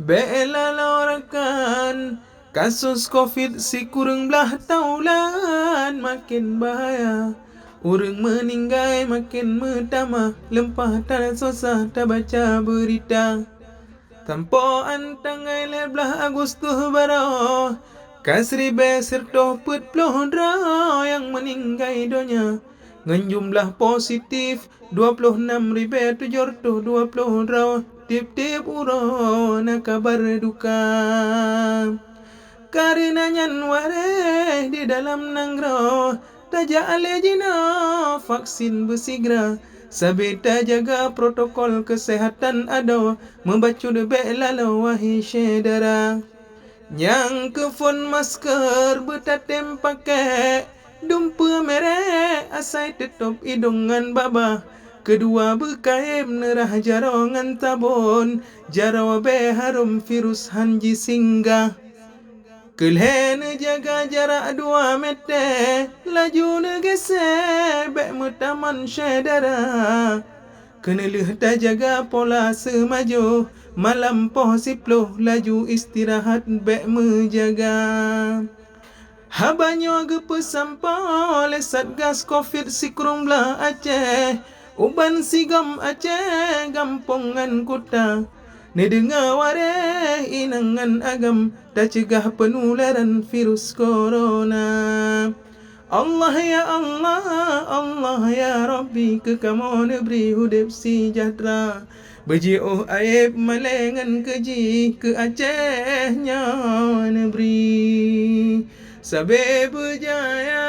Bela lorakan kasus COVID si kurang belah taulan makin bahaya. Urang meninggal makin bertambah, lempah tak susah tak baca berita. Tanpa antangai belah Agustus baru kasribe serta put puluh yang meninggal dunia. Ngan jumlah positif 26,720 tip-tip uro na kabar duka. Karenanya ware di dalam nanggro taja alejina vaksin bersigra. Sabita jaga protokol kesehatan ada membaca debek lalu wahi syedara. Yang kefon masker betatem pakai dumpa merek asai tetap hidungan babah. Kedua berkaim nerah jarongan tabon jarawa be harum virus hanji singgah. Kelhen jaga jarak 2 meter laju negese bek mutaman syedara. Kena tak jaga pola semaju malam poh siploh laju istirahat bek menjaga. Habanyo gepe sampah oleh Satgas COVID si kurung belah Aceh. Uban sigam Aceh gampongan kota. Ni dengar wareh inangan agam tak cegah penularan virus corona. Allah ya Allah, Allah ya Rabbi, ke kamu beri hidup sejahtera. Berjiuh aib malengan keji ke Acehnya negeri. Sabe berjaya